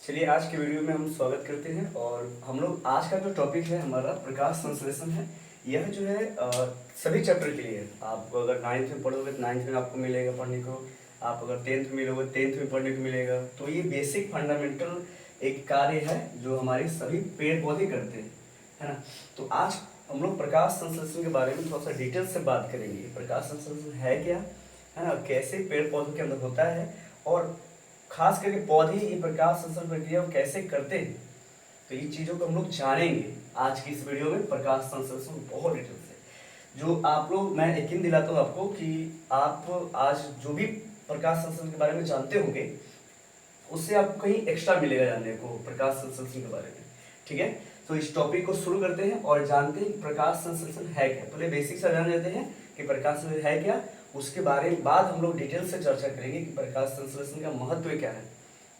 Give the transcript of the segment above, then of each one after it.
चलिए आज के वीडियो में हम स्वागत करते हैं और हम लोग आज का जो टॉपिक है हमारा प्रकाश संश्लेषण है। यह जो है सभी चैप्टर के लिए है। आप अगर 9th में पढ़ोगे तो 9th में आपको मिलेगा पढ़ने को, आप अगर 10th में मिलोगे 10th में पढ़ने को मिलेगा। तो ये बेसिक फंडामेंटल एक कार्य है जो हमारे सभी पेड़ पौधे करते हैं, है ना। तो आज हम लोग प्रकाश संश्लेषण के बारे में थोड़ा सा डिटेल से बात करेंगे। प्रकाश संश्लेषण है क्या, है ना, कैसे पेड़ पौधों के अंदर होता है और खास करके पौधे ये प्रकाश संश्लेषण प्रक्रिया को कैसे करते हैं। तो ये चीज़ों को हम लोग जानेंगे आज की इस वीडियो में प्रकाश संश्लेषण बहुत डिटेल से। जो आप लोग, मैं यकीन दिलाता हूँ आपको कि आप आज जो भी प्रकाश संश्लेषण के बारे में जानते होंगे उससे आपको कहीं एक्स्ट्रा मिलेगा जानने को प्रकाश संश्लेषण के बारे में। ठीक है, तो इस टॉपिक को शुरू करते हैं और जानते हैं कि प्रकाश संश्लेषण है क्या। पहले बेसिक से जान लेते हैं कि प्रकाश संश्लेषण है क्या, उसके बारे में बाद हम लोग डिटेल से चर्चा करेंगे कि प्रकाश संश्लेषण का महत्व क्या है।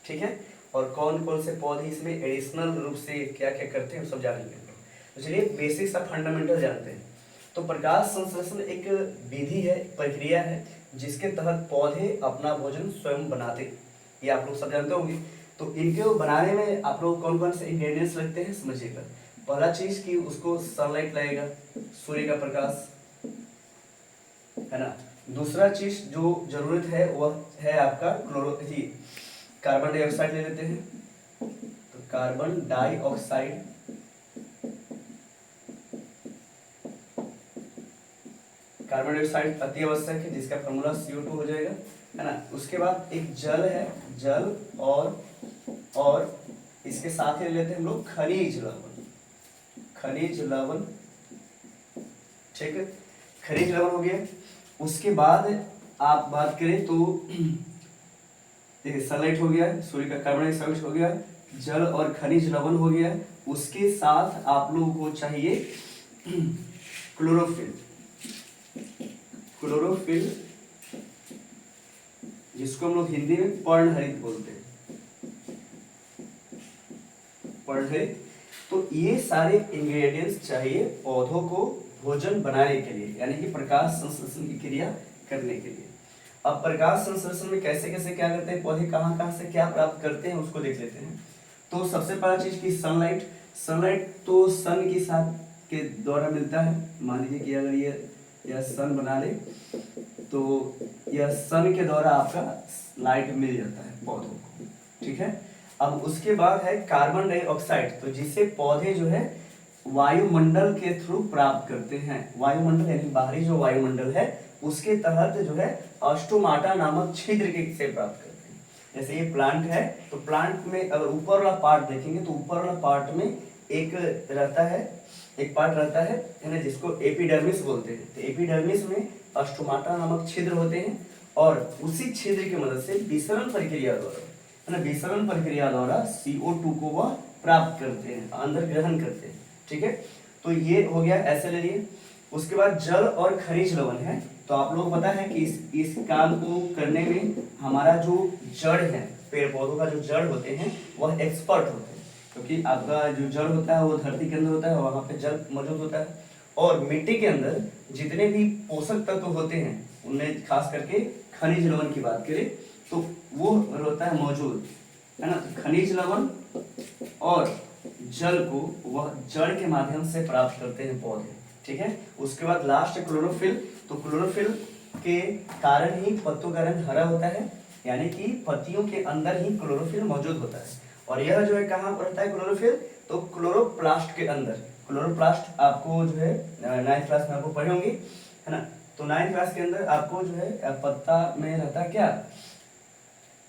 ठीक है, और कौन कौन से पौधे इसमें एडिशनल रूप से क्या क्या करते हैं सब जानेंगे हम लोग। तो चलिए बेसिक सा फंडामेंटल जानते हैं। तो प्रकाश संश्लेषण एक विधि है, प्रक्रिया है जिसके तहत पौधे अपना भोजन स्वयं बनाते हैं। ये आप लोग सब जानते होंगे। तो इनको बनाने में आप लोग कौन कौन से इंग्रेडिएंट्स लगते हैं समझिएगा। पहला चीज कि उसको सनलाइट लगेगा, सूर्य का प्रकाश, है ना। दूसरा चीज जो जरूरत है वह है आपका कार्बन डाइऑक्साइड ले लेते हैं। तो कार्बन डाइऑक्साइड, कार्बन डाइऑक्साइड अति आवश्यक है जिसका फॉर्मूला CO2 हो जाएगा, है ना। उसके बाद एक जल है, जल और इसके साथ ही ले लेते हैं हम लोग खनिज लवण, खनिज लवण। ठीक है, खनिज लवण हो गया। उसके बाद आप बात करें तो देखिए सनलाइट हो गया, सूर्य का कार्बन डाइऑक्साइड हो गया, जल और खनिज लवण हो गया। उसके साथ आप लोगों को चाहिए क्लोरोफिल, क्लोरोफिल जिसको हम लोग हिंदी में पर्णहरित बोलते हैं, पर्णहरित। तो ये सारे इंग्रेडिएंट्स चाहिए पौधों को भोजन बनाने के लिए, यानी कि प्रकाश संश्लेषण की क्रिया करने के लिए। अब प्रकाश संश्लेषण में कैसे कैसे क्या करते हैं पौधे, कहाँ कहाँ से क्या प्राप्त करते हैं उसको देख लेते हैं। तो सबसे पहला चीज की सनलाइट, सनलाइट तो सन की साथ के द्वारा मिलता है। मान लीजिए कि अगर यह सन बना ले तो यह सन के द्वारा आपका लाइट मिल जाता है पौधों को। ठीक है, अब उसके बाद है कार्बन डाइऑक्साइड, तो जिसे पौधे जो है वायुमंडल के थ्रू प्राप्त करते हैं। वायुमंडल यानी बाहरी जो वायुमंडल है उसके तहत जो है स्टोमाटा नामक छिद्र के से प्राप्त करते हैं। जैसे ये प्लांट है तो प्लांट में अगर ऊपर वाला पार्ट देखेंगे तो ऊपर वाला पार्ट में एक रहता है, एक पार्ट रहता है ना, जिसको एपिडर्मिस बोलते हैं। तो एपिडर्मिस में स्टोमाटा नामक छिद्र होते हैं और उसी छिद्र की मदद से विसरण प्रक्रिया द्वारा, है ना, विसरण प्रक्रिया द्वारा CO2 को वह प्राप्त करते हैं, अंदर ग्रहण करते हैं। ठीक है, तो ये हो गया, ऐसे ले लिए। उसके बाद जल और खनिज लवण है। तो आप लोग पता है कि इस काम को करने में हमारा जो जड़ है, पेड़ पौधों का जो जड़ होते हैं वह एक्सपर्ट होते हैं, क्योंकि आपका जो जड़ होता है वो धरती के अंदर होता है, वहां पे जल मौजूद होता है। और मिट्टी के अंदर जितने भी पोषक तत्व होते हैं उनमें खास करके खनिज लवण की बात करें तो वो होता है मौजूद, है ना। तो खनिज लवण और जल को वह जड़ के माध्यम से प्राप्त करते हैं पौधे। ठीक है, उसके बाद लास्ट क्लोरोफिल। तो क्लोरोफिल के कारण ही पत्तों का रंग हरा होता है, यानी कि पत्तियों के अंदर ही क्लोरोफिल मौजूद होता है। और यह जो है कहाँ रहता है क्लोरोफिल, तो क्लोरोप्लास्ट के अंदर। क्लोरोप्लास्ट आपको जो है 9th क्लास में आपको पढ़े होंगे, है ना। तो 9th क्लास के अंदर आपको जो है पत्ता में रहता है क्या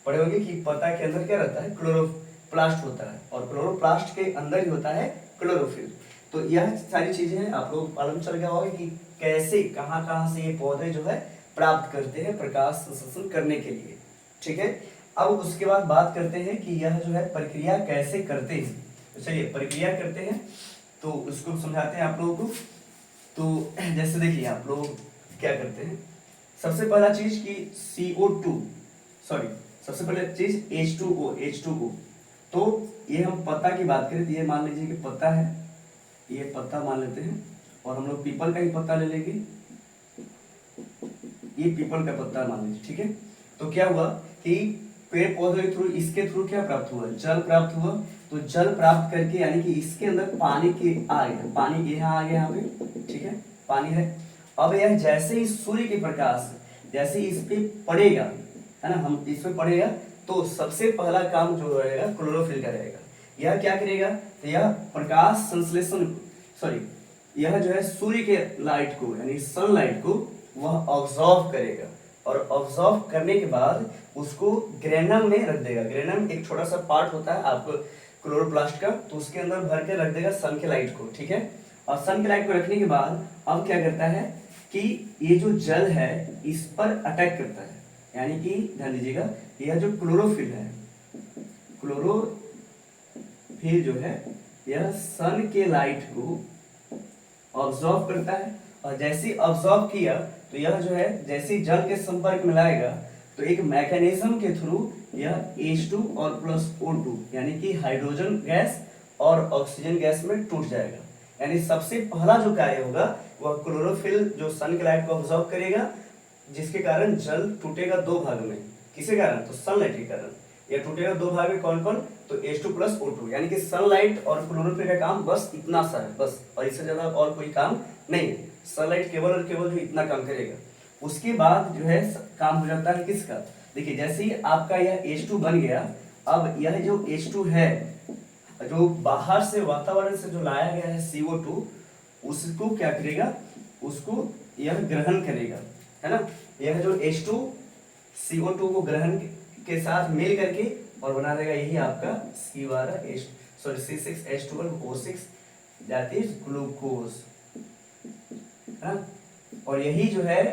पढ़े होंगे कि पत्ता के अंदर क्या रहता है, क्लोरोप्लास्ट होता है और क्लोरोप्लास्ट के अंदर ही होता है क्लोरोफिल। तो यह सारी चीजें आप लोग मालूम चल गया होगा कि कैसे कहाँ कहाँ से ये पौधे जो है प्राप्त करते हैं प्रकाश संश्लेषण करने के लिए। ठीक है, अब उसके बाद बात करते हैं कि यह जो है प्रक्रिया कैसे करते हैं। तो चलिए प्रक्रिया करते हैं तो उसको समझाते हैं आप लोगों को। तो जैसे देखिए आप लोग क्या करते हैं, सबसे पहला चीज की सबसे पहले चीज H2O। तो ये हम पत्ता की बात करें तो ये मान लीजिए कि पत्ता है, ये पत्ता मान लेते हैं और हम लोग पीपल का ही पत्ता ले लेंगे, ये पीपल का पत्ता मान लीजिए। ठीक है, तो क्या हुआ कि पेड़ पौधे के थ्रू, इसके थ्रू क्या प्राप्त हुआ, जल प्राप्त हुआ। तो जल प्राप्त करके यानी कि इसके अंदर पानी की आ गया, पानी यहाँ आ गया यहाँ पे, ठीक है, पानी है। अब यह जैसे ही सूर्य के प्रकाश जैसे ही इस पे पड़ेगा, है ना, हम इस पे पड़ेगा, तो सबसे पहला काम जो रहेगा क्लोरोफिल का रहेगा। यह क्या करेगा, तो यह प्रकाश संश्लेषण, सॉरी, यह जो है सूर्य के लाइट को यानी सनलाइट को वह ऑब्जॉर्व करेगा, और ऑब्जॉर्व करने के बाद उसको ग्रेनम में रख देगा। ग्रेनम एक छोटा सा पार्ट होता है आपको क्लोरोप्लास्ट का, तो उसके अंदर भर के रख देगा सन के लाइट को, ठीक है। और सन के लाइट को रखने के बाद अब क्या करता है कि ये जो जल है इस पर अटैक करता है, यानी कि ध्यान दीजिएगा, यह जो क्लोरोफिल है, क्लोरोफिल जो है यह सन के लाइट को ऑब्जॉर्व करता है, और जैसे ऑब्जॉर्व किया तो यह जो है जैसे जल के संपर्क में लाएगा तो एक मैकेनिज्म के थ्रू यह H2 और प्लस O2 यानी कि हाइड्रोजन गैस और ऑक्सीजन गैस में टूट जाएगा। यानी सबसे पहला जो कार्य होगा वह क्लोरोफिल जो सन के लाइट को ऑब्जॉर्व करेगा, जिसके कारण जल टूटेगा दो भाग में। किसके कारण, तो सनलाइट के कारण यह टूटेगा दो भाग में। कौन कौन, तो H2 प्लस O2, यानी कि सनलाइट और क्लोरोफिल का काम बस इतना सा है, बस, और इससे ज्यादा और कोई काम नहीं है। सनलाइट केवल और केवल जो इतना काम करेगा। उसके बाद जो है काम हो जाता है किसका, देखिए जैसे ही आपका यह H2 बन गया, अब यह जो H2 है जो बाहर से वातावरण से जो लाया गया है CO2, उसको क्या करेगा, उसको यह ग्रहण करेगा, है ना। यह जो H2 CO2 को ग्रहण के साथ मिल करके और बना देगा यही आपका C6H12O6 दैट इज ग्लूकोज, है। और यही जो है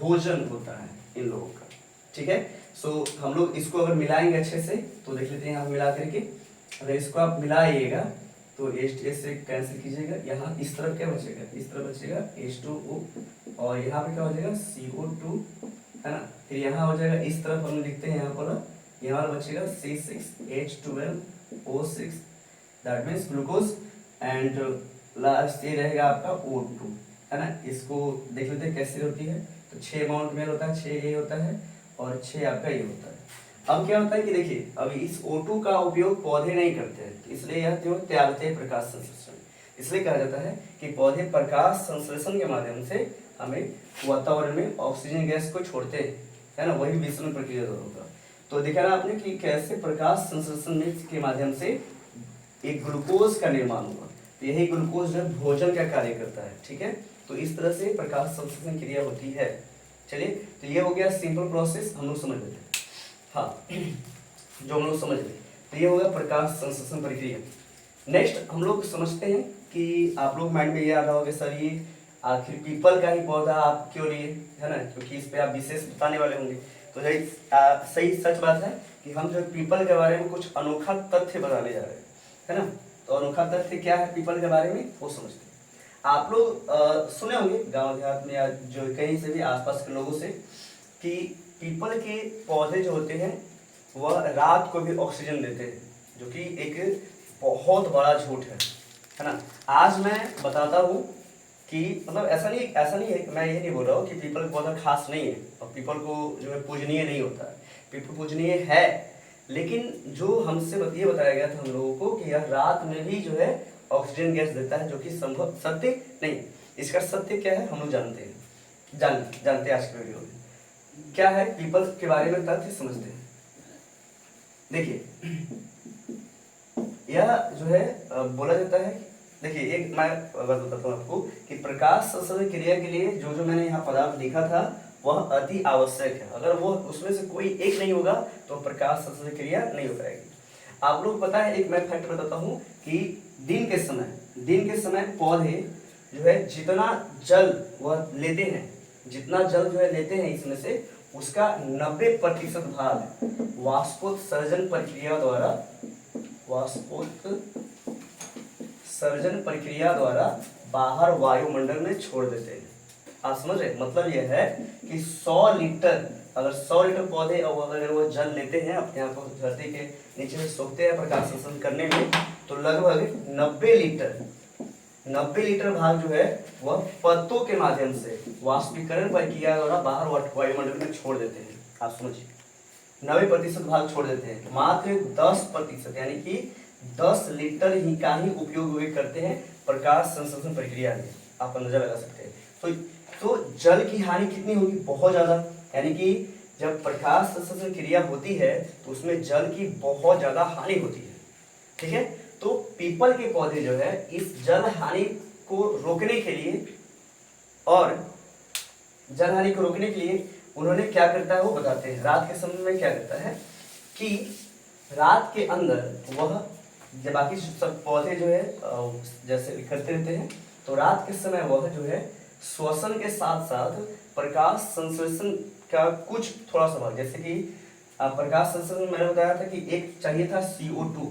भोजन होता है इन लोगों का, ठीक है। सो हम लोग इसको अगर मिलाएंगे अच्छे से तो देख लेते हैं यहाँ मिला करके। अगर इसको आप मिलाइएगा तो H से कैंसिल कीजिएगा, यहाँ इस तरफ क्या बचेगा, इस तरफ बचेगा H2O, और यहाँ पे क्या हो जाएगा CO2, है ना। फिर यहाँ हो जाएगा इस तरफ हम लिखते हैं यहाँ पर, यहाँ बचेगा C6H12O6 that means glucose, and last ये रहेगा आपका O2, है ना। इसको देख लेते हैं कैसे होती है। तो 6 अमाउंट में होता है, 6 ये होता है और 6 आपका ये होता है। अब क्या होता है कि देखिए अब इस O2 का उपयोग पौधे नहीं करते हैं, इसलिए यह जो त्यागते हैं प्रकाश संश्लेषण। इसलिए कहा जाता है कि पौधे प्रकाश संश्लेषण के माध्यम से हमें वातावरण में ऑक्सीजन गैस को छोड़ते हैं, है ना, वही विषमन प्रक्रिया होगा। तो देखा ना आपने कि कैसे प्रकाश संश्लेषण के माध्यम से एक ग्लूकोज का निर्माण हुआ। तो यही ग्लूकोज जो भोजन का कार्य करता है, ठीक है। तो इस तरह से प्रकाश संश्लेषण क्रिया होती है। चलिए, तो ये हो गया सिंपल प्रोसेस, हम लोग समझ लेते हैं। हाँ, जो हम लोग समझ लें तो ये होगा प्रकाश संश्लेषण प्रक्रिया। नेक्स्ट हम लोग समझते हैं कि आप लोग माइंड में ये आ रहा होगा सर ये आखिर पीपल का ही पौधा आप क्यों लिए, है ना, क्योंकि इस पे आप विशेष बताने वाले होंगे। तो सही सच बात है कि हम जो पीपल के बारे में कुछ अनोखा तथ्य बताने जा रहे हैं, है ना। तो अनोखा तथ्य क्या है पीपल के बारे में वो समझते हैं। आप लोग सुने होंगे गांव देहात में या जो कहीं से भी आसपास के लोगों से कि पीपल के पौधे जो होते हैं वह रात को भी ऑक्सीजन देते हैं, जो कि एक बहुत बड़ा झूठ है ना। आज मैं बताता हूँ कि मतलब ऐसा नहीं है, मैं ये नहीं बोल रहा हूँ कि पीपल का पौधा खास नहीं है और पीपल को जो है पूजनीय नहीं होता है। पीपल पूजनीय है, लेकिन जो हमसे ये बताया गया था हम लोगों को कि यह रात में भी जो है ऑक्सीजन गैस देता है, जो कि संभव सत्य नहीं। इसका सत्य क्या है हम लोग जानते हैं, जानते हैं। आज के वीडियो में क्या है पीपल के बारे में तथ्य समझते हैं। देखिए यह जो है बोला जाता है, देखिए एक मैं बात बताता हूँ आपको कि प्रकाश संश्लेषण क्रिया के लिए जो जो मैंने यहाँ पदार्थ लिखा था वह अति आवश्यक है। अगर वो उसमें से कोई एक नहीं होगा तो प्रकाश संश्लेषण क्रिया नहीं हो पाएगी। आप लोग पता है, एक मैं फैक्ट बताता हूँ कि दिन के समय पौधे जो है जितना जल वह लेते हैं, जितना जल जो है लेते हैं इसमें से उसका 90% भाग वाष्पोत्सर्जन प्रक्रिया द्वारा बाहर वायुमंडल में छोड़ देते हैं। आप समझ रहे, मतलब यह है कि 100 लीटर पौधे अगर वो जल लेते हैं अपने आप को धरती के नीचे से सोखते हैं प्रकाश संश्लेषण करने में, तो लगभग 90 लीटर भाग जो है वह पत्तों के माध्यम से वाष्पीकरण प्रक्रिया द्वारा बाहर वायुमंडल में छोड़ देते हैं। आप समझिए, 90% भाग छोड़ देते हैं, मात्र 10% यानी कि 10 लीटर ही का ही उपयोग वे करते हैं प्रकाश संश्लेषण प्रक्रिया में। आप अंदाजा लगा सकते हैं। तो जल की हानि कितनी होगी, बहुत ज्यादा। यानी कि जब प्रकाश संश्लेषण क्रिया होती है तो उसमें जल की बहुत ज्यादा हानि होती है। ठीक है, तो पीपल के पौधे जो है इस जल हानि को रोकने के लिए और जल हानि को रोकने के लिए उन्होंने क्या करता है वो बताते हैं। रात के समय में क्या करता है कि रात के अंदर वह, जब बाकी सब पौधे जो है जैसे करते रहते हैं, तो रात के समय वह जो है श्वसन के साथ साथ प्रकाश संश्लेषण का कुछ थोड़ा सा भाग, जैसे कि प्रकाश संश्लेषण मैंने बताया था कि एक चाहिए था CO2,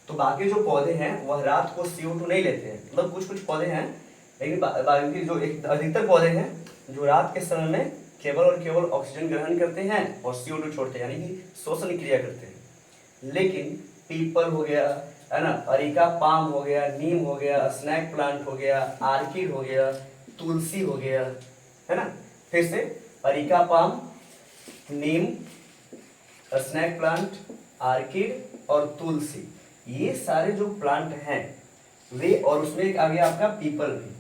तो बाकी जो पौधे हैं वह रात को CO2 नहीं लेते हैं, मतलब कुछ कुछ पौधे हैं, लेकिन बाकी जो अधिकतर पौधे हैं जो रात के समय में केवल और केवल ऑक्सीजन ग्रहण करते हैं और CO2 छोड़ते हैं, यानी कि श्वसन क्रिया करते हैं। लेकिन पीपल हो गया, है ना, अरिका पाम हो गया, नीम हो गया, स्नैक प्लांट हो गया, आर्किड हो गया, तुलसी हो गया, है ना, फिर से अरिका पाम, नीम, स्नैक प्लांट, आर्किड और तुलसी, ये सारे जो प्लांट हैं वे, और उसमें एक आ गया आपका पीपल भी,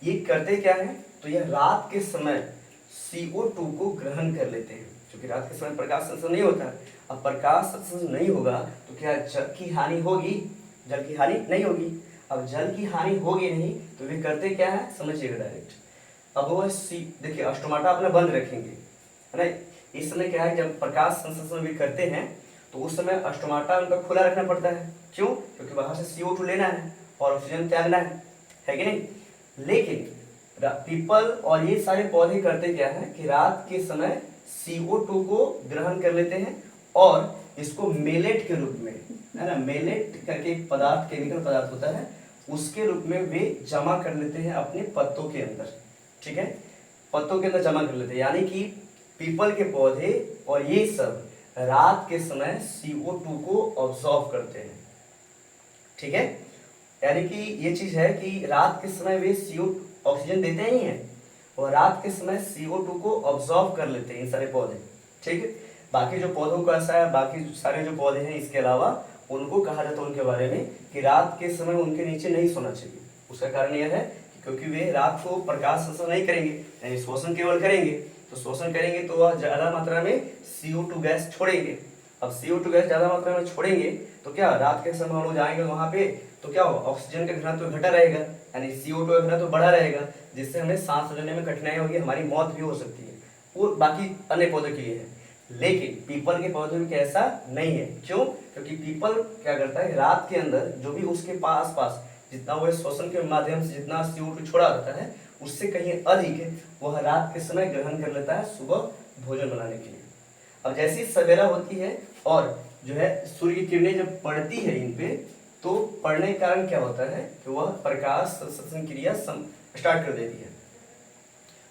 ये करते क्या है, तो यह रात के समय CO2 को ग्रहण कर लेते हैं, क्योंकि रात के समय प्रकाश संश्लेषण नहीं होता। अब प्रकाश संश्लेषण नहीं होगा तो क्या जल की हानि होगी, जल की हानि नहीं होगी। अब जल की हानि होगी नहीं तो वे करते क्या है, समझिएगा डायरेक्ट। अब वह देखिए स्टोमाटा अपना बंद रखेंगे, है ना। इस समय क्या है, जब प्रकाश संश्लेषण भी करते हैं तो उस समय स्टोमाटा उनका खुला रखना पड़ता है। क्यों, क्योंकि वहां से CO2 लेना है और ऑक्सीजन त्यागना है कि नहीं। लेकिन पीपल और ये सारे पौधे करते क्या है कि रात के समय CO2 को ग्रहण कर लेते हैं और इसको मेलेट के रूप में, है ना, मेलेट करके एक पदार्थ, केमिकल पदार्थ होता है, उसके रूप में वे जमा कर लेते हैं अपने पत्तों के अंदर। ठीक है, पत्तों के अंदर जमा कर लेते हैं, यानी कि पीपल के पौधे और ये सब रात के समय CO2 को ऑब्जॉर्व करते हैं। ठीक है, यानी कि ये चीज है कि रात के समय वे ऑक्सीजन देते ही हैं और रात के समय CO2 को ऑब्जॉर्व कर लेते हैं इन सारे पौधे। ठीक है, बाकी जो पौधों को ऐसा है, बाकी सारे जो पौधे हैं इसके अलावा उनको कहा जाता है उनके बारे में कि रात के समय उनके नीचे नहीं सोना चाहिए। उसका कारण यह है कि क्योंकि वे रात को प्रकाश संश्लेषण नहीं करेंगे, यानी श्वसन केवल करेंगे, तो श्वसन करेंगे तो वह ज्यादा मात्रा में CO2 गैस छोड़ेंगे। अब CO2 गैस ज्यादा मात्रा में छोड़ेंगे तो क्या रात के समय हम लोग जाएंगे वहां पे तो क्या होगा, ऑक्सीजन का घनत्व घटा रहेगा, यानी CO2 का घनत्व बढ़ा रहेगा, जिससे हमें सांस लेने में कठिनाई होगी, हमारी मौत भी हो सकती है। और बाकी अन्य पौधों के लिए है, लेकिन पीपल के पौधे में ऐसा नहीं है। क्यों, क्योंकि पीपल क्या करता है, रात के अंदर जो भी उसके पास पास जितना वह श्वसन के माध्यम से जितना CO2 छोड़ा रहता है उससे कहीं अधिक वह रात के समय ग्रहण कर लेता है सुबह भोजन बनाने के लिए। अब जैसी सवेरा होती है और जो है सूर्य की किरणें जब पड़ती है इन पे, तो पड़ने के कारण क्या होता है कि वह प्रकाश संश्लेषण क्रिया स्टार्ट कर देती है,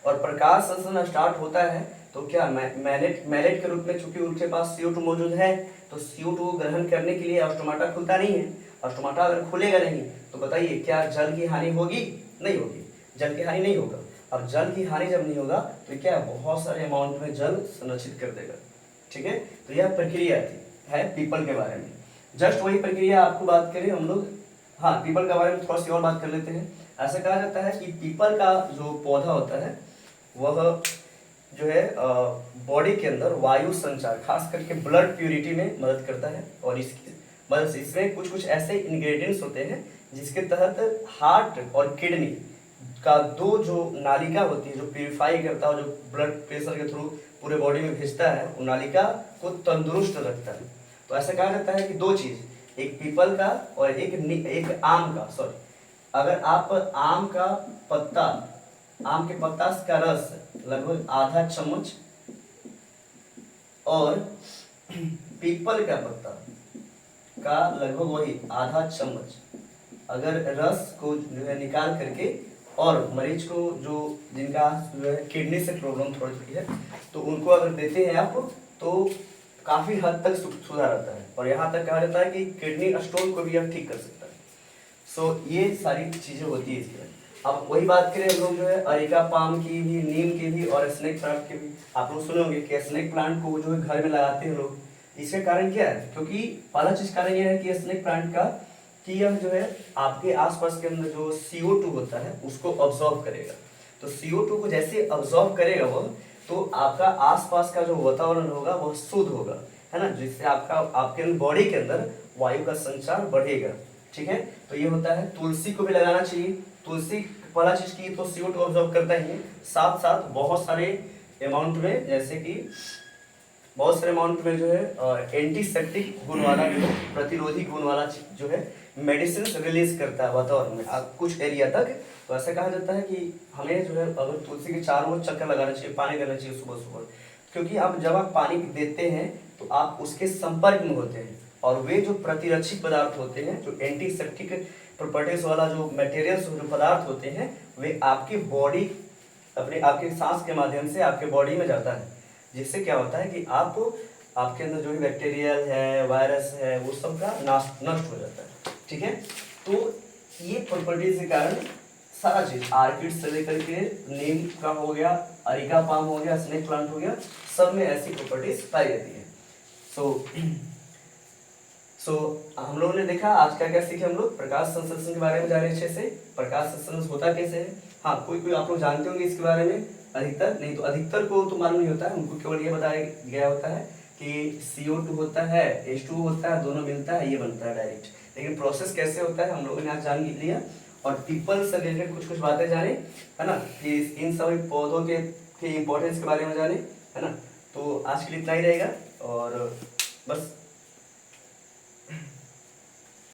और प्रकाश संश्लेषण स्टार्ट होता है तो क्या मैलेट के रूप में, चूंकि उनके पास CO2 मौजूद है तो CO2 को ग्रहण करने के लिए स्टोमाटा खुलता नहीं है। स्टोमाटा अगर खुलेगा नहीं तो बताइए क्या जल की हानि होगी, नहीं होगी, जल की हानि नहीं होगा। अब जल की हानि जब नहीं होगा तो क्या बहुत सारे अमाउंट में जल संरक्षित कर देगा। ठीक है, तो यह प्रक्रिया थी है पीपल के बारे में। जस्ट वही प्रक्रिया आपको बात करें हम लोग, हाँ पीपल के बारे में थोड़ा सी और बात कर लेते हैं। ऐसा कहा जाता है कि पीपल का जो पौधा होता है वह जो है बॉडी के अंदर वायु संचार, खास करके ब्लड प्यूरिटी में मदद करता है, और इसकी मदद से इसमें कुछ कुछ ऐसे इंग्रेडिएंट्स होते हैं जिसके तहत हार्ट और किडनी का दो जो नालिका होती है जो प्यूरिफाई करता है, जो ब्लड प्रेशर के थ्रू पूरे बॉडी में भेजता है, वो नालिका को तंदुरुस्त रखता है। तो ऐसा कहा जाता है कि दो चीज, एक पीपल का और एक आम का, सॉरी, अगर आप आम का पत्ता, आम के पत्ता का रस लगभग आधा चम्मच और पीपल का पत्ता का लगभग वही आधा चम्मच अगर रस को जो है निकाल करके, और मरीज को जो जिनका जो है किडनी से प्रॉब्लम थोड़ी है तो उनको अगर देते हैं आप तो काफी हद तक सुधार आता है, और यहाँ तक कहा जाता है कि किडनी स्टोन को भी यह ठीक कर सकता है। सो ये सारी चीजें होती है इसके। अब वही बात करें हम लोग जो है अरिका पाम की भी, नीम की भी और स्नेक प्लांट की भी। आप लोग सुने होंगे कि स्नेक प्लांट को जो है घर में लगाते हैं लोग, इसका कारण क्या है? क्योंकि पहला चीज कारण यह है कि स्नेक प्लांट का कि यह जो है आपके आसपास के अंदर जो CO2 होता है उसको ऑब्जॉर्व करेगा। तो CO2 को जैसे ऑब्जॉर्व करेगा वो, तो आपका आसपास का जो वातावरण होगा वह शुद्ध होगा, है ना, जिससे आपका आपके बॉडी के अंदर वायु का संचार बढ़ेगा। ठीक है, तो ये होता है। तुलसी को भी लगाना चाहिए। तुलसी पहला चीज की तो CO2 ऑब्जॉर्व करता ही है, साथ साथ बहुत सारे अमाउंट में, जैसे कि बहुत सारे अमाउंट में जो है एंटीसेप्टिक गुण वाला, जो है प्रतिरोधी गुण वाला जो है मेडिसिन रिलीज करता है वातावरण में कुछ एरिया तक। तो ऐसा कहा जाता है कि हमें जो है अगर तुलसी के चारों ओर चक्कर लगाना चाहिए, पानी देना चाहिए सुबह सुबह, क्योंकि आप जब आप पानी देते हैं तो आप उसके संपर्क में होते हैं, और वे जो प्रतिरक्षी पदार्थ होते हैं, जो एंटीसेप्टिक प्रॉपर्टीज वाला जो मटेरियल्स जो पदार्थ होते हैं, वे आपकी बॉडी अपने आपके सांस के माध्यम से आपके बॉडी में जाता है, जिससे क्या होता है कि आपके अंदर जो भी बैक्टीरियल है, वायरस है, वो सब का नष्ट हो जाता है। ठीक है, तो ये प्रॉपर्टीज के कारण सारा चीज आर्किड से लेकर के नीम का हो गया, अरिका पाम हो गया, स्नेक प्लांट हो गया, सब में ऐसी प्रॉपर्टीज पाई जाती है। सो हम लोगों ने देखा आज क्या क्या सीखे हम लोग। प्रकाश संश्लेषण के बारे में जाने अच्छे से, प्रकाश संश्लेषण होता कैसे है। हाँ, कोई आप लोग जानते होंगे इसके बारे में, अधिकतर नहीं तो अधिकतर को तो मालूम नहीं होता है, उनको केवल ये बताया गया होता है कि CO2 होता है, H2O होता है, दोनों मिलता है, ये बनता है डायरेक्ट। लेकिन प्रोसेस कैसे होता है हम लोगों ने आज जान लिया, और पीपल से रिलेटेड कुछ कुछ बातें जाने, है ना, कि इन सभी पौधों के इम्पोर्टेंस के बारे में जाने, है ना। तो आज के लिए इतना ही रहेगा, और बस